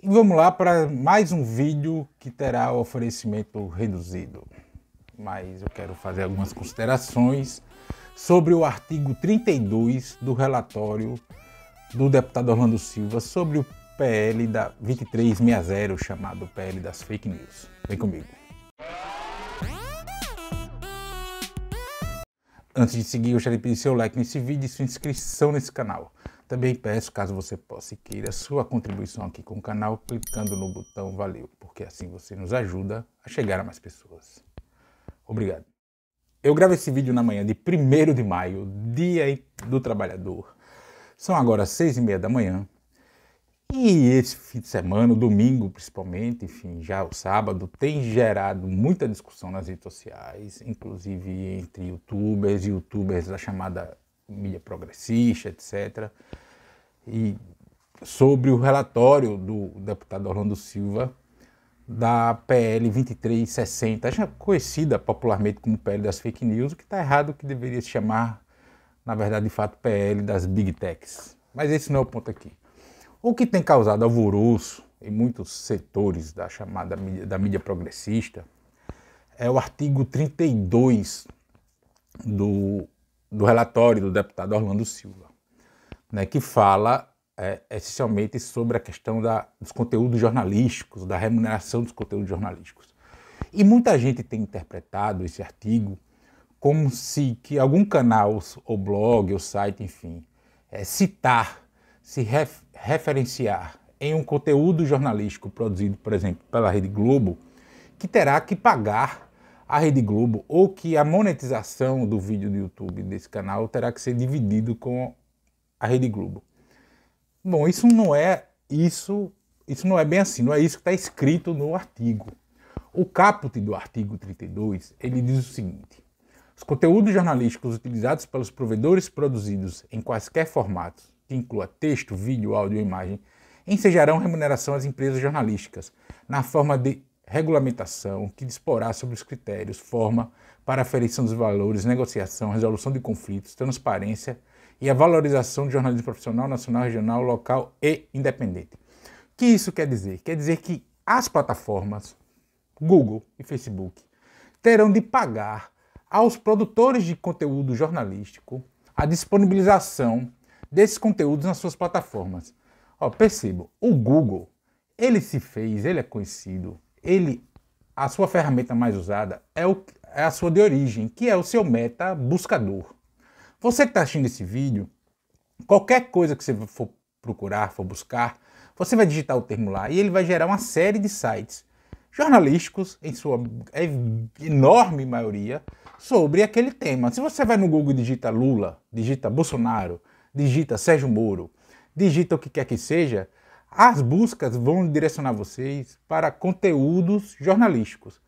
E vamos lá para mais um vídeo que terá o oferecimento reduzido. Mas eu quero fazer algumas considerações sobre o artigo 32 do relatório do deputado Orlando Silva sobre o PL da 2360, chamado PL das Fake News. Vem comigo. Antes de seguir, eu gostaria de pedir seu like nesse vídeo e sua inscrição nesse canal. Também peço, caso você possa e queira, sua contribuição aqui com o canal, clicando no botão valeu, porque assim você nos ajuda a chegar a mais pessoas. Obrigado. Eu gravo esse vídeo na manhã de 1º de maio, Dia do Trabalhador. São agora 6h30 da manhã. E esse fim de semana, o domingo principalmente, enfim, já o sábado, tem gerado muita discussão nas redes sociais, inclusive entre youtubers da chamada mídia progressista, etc. E sobre o relatório do deputado Orlando Silva da PL 2360, já conhecida popularmente como PL das Fake News, o que está errado, que deveria se chamar, na verdade, de fato, PL das Big Techs. Mas esse não é o ponto aqui. O que tem causado alvoroço em muitos setores da chamada mídia progressista é o artigo 32 do relatório do deputado Orlando Silva, né, que fala essencialmente sobre a questão dos conteúdos jornalísticos, da remuneração dos conteúdos jornalísticos. E muita gente tem interpretado esse artigo como se que algum canal, ou blog, ou site, enfim, se referenciar em um conteúdo jornalístico produzido, por exemplo, pela Rede Globo, que terá que pagar a Rede Globo, ou que a monetização do vídeo do YouTube desse canal terá que ser dividido com a Rede Globo. Bom, isso não é bem assim, não é isso que está escrito no artigo. O caput do artigo 32, ele diz o seguinte: os conteúdos jornalísticos utilizados pelos provedores produzidos em quaisquer formatos, que inclua texto, vídeo, áudio ou imagem, ensejarão remuneração às empresas jornalísticas, na forma de regulamentação que disporá sobre os critérios, forma para aferição dos valores, negociação, resolução de conflitos, transparência e a valorização do jornalismo profissional, nacional, regional, local e independente. O que isso quer dizer? Quer dizer que as plataformas Google e Facebook terão de pagar aos produtores de conteúdo jornalístico a disponibilização desses conteúdos nas suas plataformas. Percebam, o Google, ele é conhecido, a sua ferramenta mais usada é a sua de origem, que é o seu meta buscador. Você que está assistindo esse vídeo, qualquer coisa que você for procurar, for buscar, você vai digitar o termo lá e ele vai gerar uma série de sites jornalísticos, em sua enorme maioria, sobre aquele tema. Se você vai no Google e digita Lula, digita Bolsonaro, digita Sérgio Moro, digita o que quer que seja, as buscas vão direcionar vocês para conteúdos jornalísticos.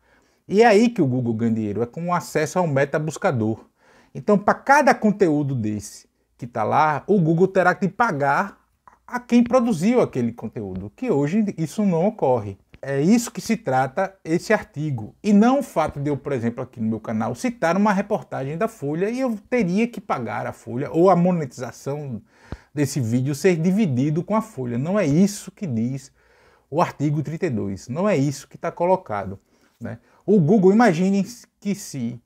E é aí que o Google ganha dinheiro, é com o acesso ao meta-buscador. Então, para cada conteúdo desse que está lá, o Google terá que pagar a quem produziu aquele conteúdo, que hoje isso não ocorre. É isso que se trata esse artigo. E não o fato de eu, por exemplo, aqui no meu canal, citar uma reportagem da Folha e eu teria que pagar a Folha, ou a monetização desse vídeo ser dividido com a Folha. Não é isso que diz o artigo 32. Não é isso que está colocado, né? O Google, imaginem que se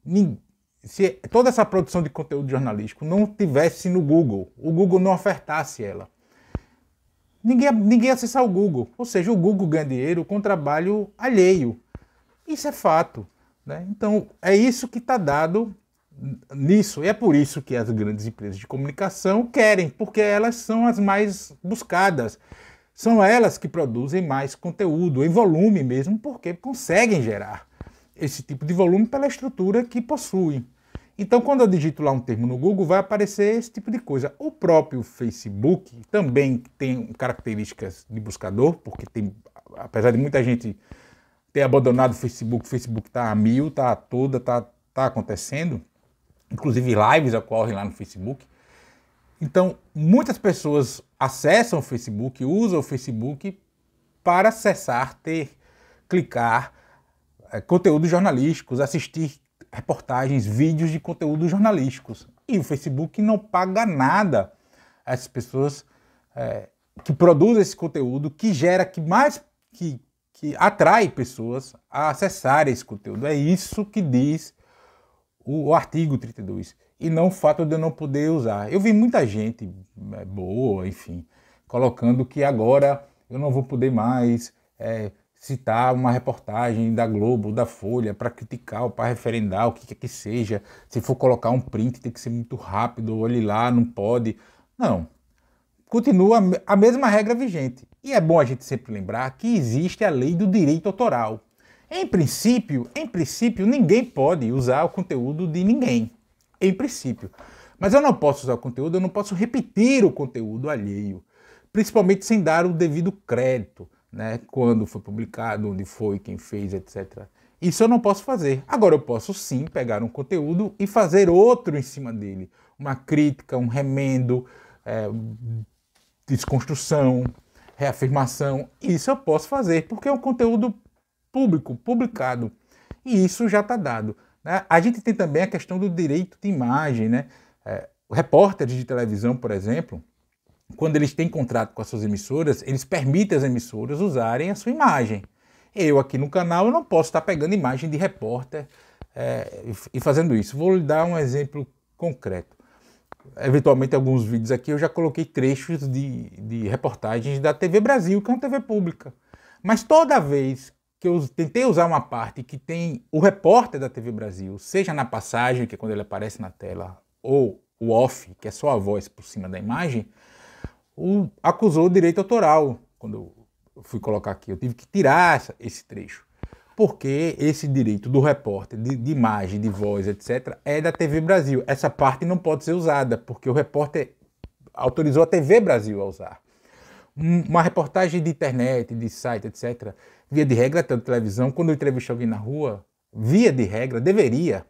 toda essa produção de conteúdo jornalístico não tivesse no Google, o Google não ofertasse ela, ninguém ia acessar o Google. Ou seja, o Google ganha dinheiro com trabalho alheio. Isso é fato, né? Então, é isso que está dado nisso. E é por isso que as grandes empresas de comunicação querem, porque elas são as mais buscadas. São elas que produzem mais conteúdo, em volume mesmo, porque conseguem gerar esse tipo de volume pela estrutura que possuem. Então, quando eu digito lá um termo no Google, vai aparecer esse tipo de coisa. O próprio Facebook também tem características de buscador, porque tem, apesar de muita gente ter abandonado o Facebook está a mil, está acontecendo. Inclusive lives ocorrem lá no Facebook. Então, muitas pessoas acessam o Facebook, usam o Facebook para acessar, clicar conteúdos jornalísticos, assistir reportagens, vídeos de conteúdos jornalísticos. E o Facebook não paga nada a essas pessoas que produz esse conteúdo, que gera, que atrai pessoas a acessarem esse conteúdo. É isso que diz o artigo 32, e não o fato de eu não poder usar. Eu vi muita gente boa, enfim, colocando que agora eu não vou poder mais citar uma reportagem da Globo, da Folha, para criticar ou para referendar o que quer que seja. Se for colocar um print tem que ser muito rápido, olhe lá, não pode. Não. Continua a mesma regra vigente. E é bom a gente sempre lembrar que existe a lei do direito autoral. Em princípio, ninguém pode usar o conteúdo de ninguém. Em princípio. Mas eu não posso usar o conteúdo, eu não posso repetir o conteúdo alheio. Principalmente sem dar o devido crédito, né? Quando foi publicado, onde foi, quem fez, etc. Isso eu não posso fazer. Agora eu posso sim pegar um conteúdo e fazer outro em cima dele. Uma crítica, um remendo, desconstrução, reafirmação. Isso eu posso fazer, porque é um conteúdo público, publicado. E isso já está dado, né? A gente tem também a questão do direito de imagem, né? Repórteres de televisão, por exemplo, quando eles têm contrato com as suas emissoras, eles permitem às emissoras usarem a sua imagem. Eu aqui no canal eu não posso estar pegando imagem de repórter e fazendo isso. Vou lhe dar um exemplo concreto. Eventualmente, alguns vídeos aqui eu já coloquei trechos de reportagens da TV Brasil, que é uma TV pública. Mas toda vez que eu tentei usar uma parte que tem o repórter da TV Brasil, seja na passagem, que é quando ele aparece na tela, ou o off, que é só a voz por cima da imagem, acusou o direito autoral. Quando eu fui colocar aqui, eu tive que tirar esse trecho. Porque esse direito do repórter, de imagem, de voz, etc., é da TV Brasil. Essa parte não pode ser usada, porque o repórter autorizou a TV Brasil a usar. Uma reportagem de internet, de site, etc., via de regra, tanto televisão, quando eu entrevisto alguém na rua, via de regra, deveria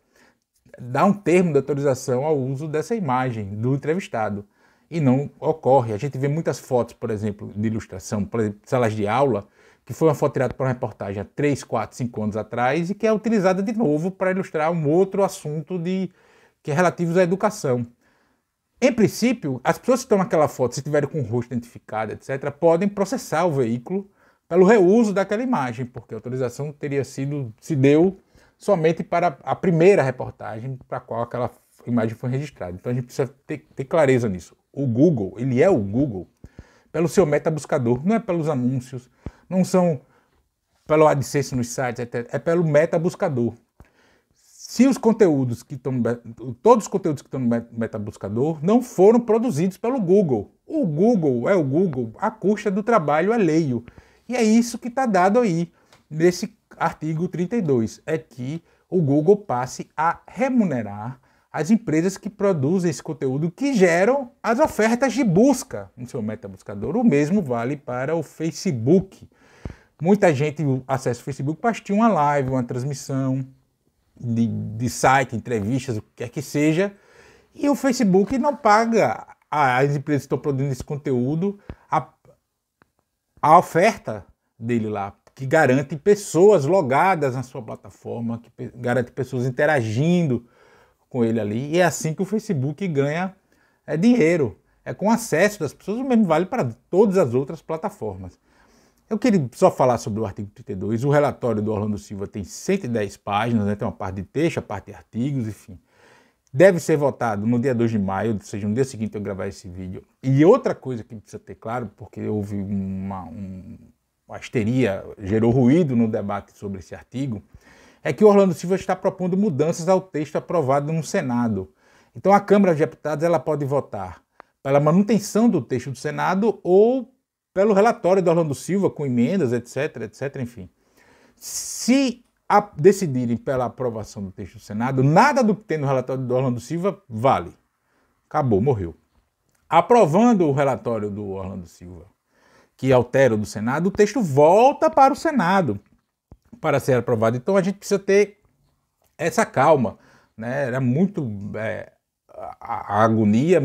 dar um termo de autorização ao uso dessa imagem do entrevistado. E não ocorre. A gente vê muitas fotos, por exemplo, de ilustração, por exemplo, salas de aula, que foi uma foto tirada para uma reportagem há 3, 4, 5 anos atrás e que é utilizada de novo para ilustrar um outro assunto que é relativo à educação. Em princípio, as pessoas que estão naquela foto, se tiverem com o rosto identificado, etc., podem processar o veículo pelo reuso daquela imagem, porque a autorização se deu somente para a primeira reportagem para a qual aquela imagem foi registrada. Então a gente precisa ter clareza nisso. O Google, ele é o Google pelo seu metabuscador, não é pelos anúncios, não são pelo AdSense nos sites, é pelo metabuscador. Se os conteúdos que estão, todos os conteúdos que estão no metabuscador não foram produzidos pelo Google. O Google é o Google à custa do trabalho alheio. E é isso que está dado aí nesse artigo 32, é que o Google passe a remunerar as empresas que produzem esse conteúdo, que geram as ofertas de busca no seu metabuscador. O mesmo vale para o Facebook. Muita gente acessa o Facebook para assistir uma live, uma transmissão de site, entrevistas, o que quer que seja, e o Facebook não paga as empresas que estão produzindo esse conteúdo a oferta dele lá, que garante pessoas logadas na sua plataforma, que garante pessoas interagindo com ele ali, e é assim que o Facebook ganha dinheiro, é com acesso das pessoas. O mesmo vale para todas as outras plataformas. Eu queria só falar sobre o artigo 32, o relatório do Orlando Silva tem 110 páginas, né? Tem uma parte de texto, a parte de artigos, enfim. Deve ser votado no dia 2 de maio, ou seja, no dia seguinte eu gravar esse vídeo. E outra coisa que precisa ter claro, porque houve uma histeria, gerou ruído no debate sobre esse artigo, é que o Orlando Silva está propondo mudanças ao texto aprovado no Senado. Então a Câmara de Deputados ela pode votar pela manutenção do texto do Senado ou pelo relatório do Orlando Silva, com emendas, etc, enfim. Se decidirem pela aprovação do texto do Senado, nada do que tem no relatório do Orlando Silva vale. Acabou, morreu. Aprovando o relatório do Orlando Silva, que altera o do Senado, o texto volta para o Senado para ser aprovado. Então a gente precisa ter essa calma, né? Era muito... a agonia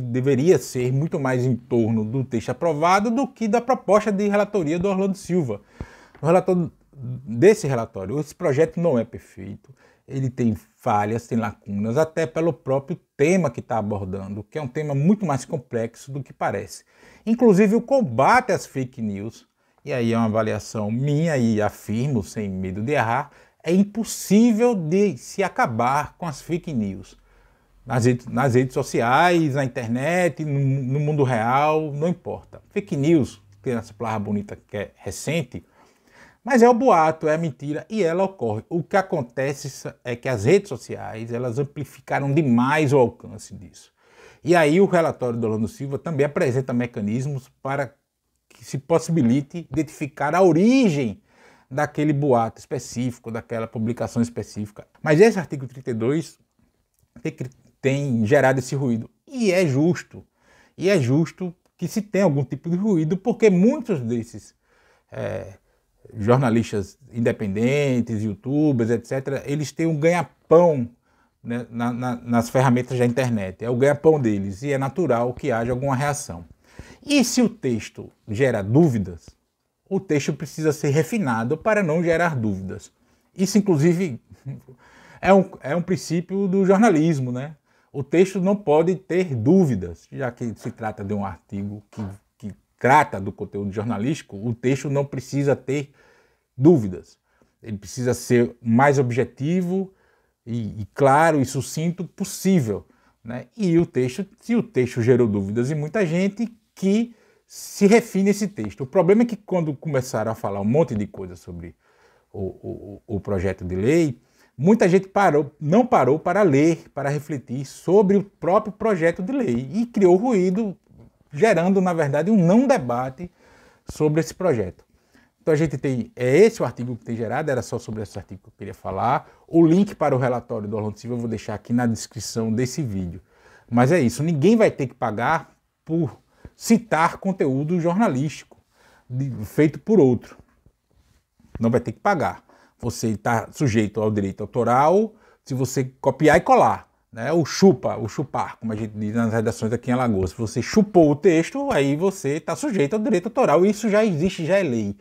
deveria ser muito mais em torno do texto aprovado do que da proposta de relatoria do Orlando Silva. O relatório desse relatório, esse projeto não é perfeito, ele tem falhas, tem lacunas, até pelo próprio tema que está abordando, que é um tema muito mais complexo do que parece. Inclusive o combate às fake news, e aí é uma avaliação minha e afirmo, sem medo de errar, é impossível de se acabar com as fake news. Nas redes sociais, na internet, no mundo real, não importa. Fake news, tem essa palavra bonita que é recente, mas é o boato, é a mentira e ela ocorre. O que acontece é que as redes sociais, elas amplificaram demais o alcance disso. E aí o relatório do Orlando Silva também apresenta mecanismos para que se possibilite identificar a origem daquele boato específico, daquela publicação específica. Mas esse artigo 32 tem gerado esse ruído. E é justo. E é justo que se tenha algum tipo de ruído, porque muitos desses jornalistas independentes, youtubers, etc., eles têm um ganha-pão, né, nas ferramentas da internet. É o ganha-pão deles e é natural que haja alguma reação. E se o texto gera dúvidas, o texto precisa ser refinado para não gerar dúvidas. Isso, inclusive, é um princípio do jornalismo, né? O texto não pode ter dúvidas, já que se trata de um artigo que trata do conteúdo jornalístico, o texto não precisa ter dúvidas. Ele precisa ser mais objetivo e claro e sucinto possível, né? E se o texto gerou dúvidas em muita gente, que se refine esse texto. O problema é que quando começaram a falar um monte de coisa sobre o projeto de lei, muita gente não parou para ler, para refletir sobre o próprio projeto de lei e criou ruído, gerando, na verdade, um não debate sobre esse projeto. Então a gente tem, esse o artigo que tem gerado, era só sobre esse artigo que eu queria falar. O link para o relatório do Orlando Silva eu vou deixar aqui na descrição desse vídeo. Mas é isso, ninguém vai ter que pagar por citar conteúdo jornalístico feito por outro. Não vai ter que pagar. Você está sujeito ao direito autoral se você copiar e colar, né? O chupar, como a gente diz nas redações aqui em Alagoas. Se você chupou o texto, aí você está sujeito ao direito autoral. Isso já existe, já é lei.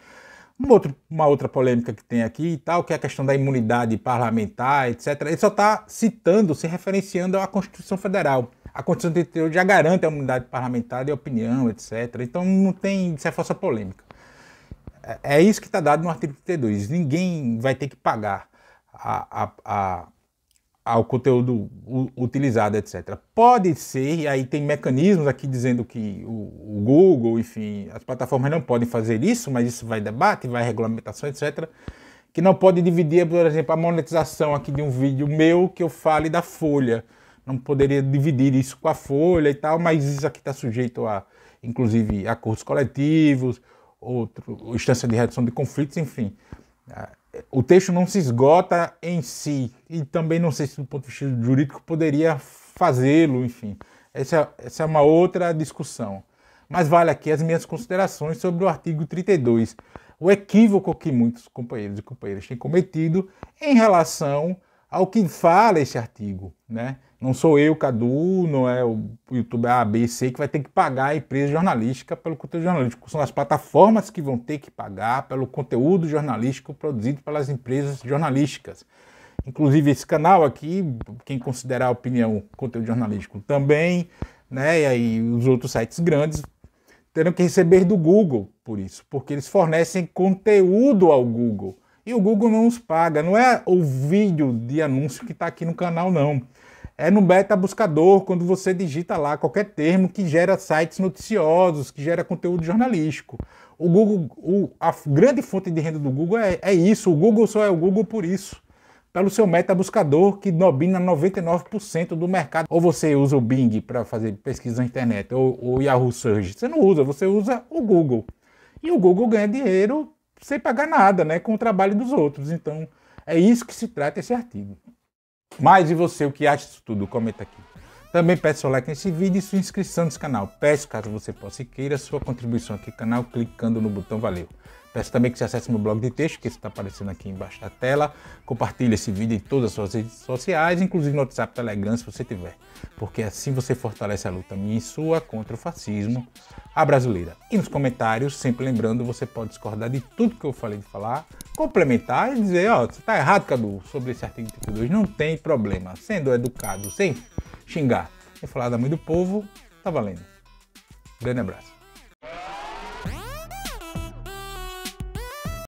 Uma outra polêmica que tem aqui e tal, que é a questão da imunidade parlamentar, etc. Ele só está citando, se referenciando à Constituição Federal. A Constituição Federal já garante a imunidade parlamentar de opinião, etc. Então não tem, isso é falsa polêmica. É isso que está dado no artigo 32. Ninguém vai ter que pagar ao conteúdo utilizado, etc. Pode ser, e aí tem mecanismos aqui dizendo que o Google, enfim, as plataformas não podem fazer isso, mas isso vai debate, vai regulamentação, etc. Que não pode dividir, por exemplo, a monetização aqui de um vídeo meu que eu fale da Folha. Não poderia dividir isso com a Folha e tal, mas isso aqui está sujeito a, inclusive, acordos coletivos, instância de redução de conflitos, enfim. O texto não se esgota em si, e também não sei se do ponto de vista jurídico poderia fazê-lo, enfim. Essa é uma outra discussão. Mas vale aqui as minhas considerações sobre o artigo 32. O equívoco que muitos companheiros e companheiras têm cometido em relação ao que fala esse artigo, né? Não sou eu, Cadu, não é o youtuber A, B, C que vai ter que pagar a empresa jornalística pelo conteúdo jornalístico. São as plataformas que vão ter que pagar pelo conteúdo jornalístico produzido pelas empresas jornalísticas. Inclusive esse canal aqui, quem considerar a opinião conteúdo jornalístico também, né? E aí os outros sites grandes terão que receber do Google por isso, porque eles fornecem conteúdo ao Google. E o Google não os paga, não é o vídeo de anúncio que está aqui no canal, não. É no beta buscador, quando você digita lá qualquer termo que gera sites noticiosos, que gera conteúdo jornalístico. O Google, a grande fonte de renda do Google é isso, o Google só é o Google por isso. Pelo seu meta buscador, que domina 99% do mercado. Ou você usa o Bing para fazer pesquisa na internet, ou o Yahoo Search. Você não usa, você usa o Google. E o Google ganha dinheiro sem pagar nada, né, com o trabalho dos outros. Então, é isso que se trata esse artigo. Mas e você, o que acha disso tudo? Comenta aqui. Também peço seu like nesse vídeo e sua inscrição nesse canal. Peço, caso você possa e queira, sua contribuição aqui no canal clicando no botão valeu. Peço também que você acesse meu blog de texto, que está aparecendo aqui embaixo da tela. Compartilhe esse vídeo em todas as suas redes sociais, inclusive no WhatsApp, Telegram, se você tiver. Porque assim você fortalece a luta minha e sua contra o fascismo, a brasileira. E nos comentários, sempre lembrando, você pode discordar de tudo que eu falei de falar, complementar e dizer, ó, você tá errado, Cadu, sobre esse artigo 32, não tem problema. Sendo educado, sem xingar, sem falar da mãe do povo, tá valendo. Grande abraço.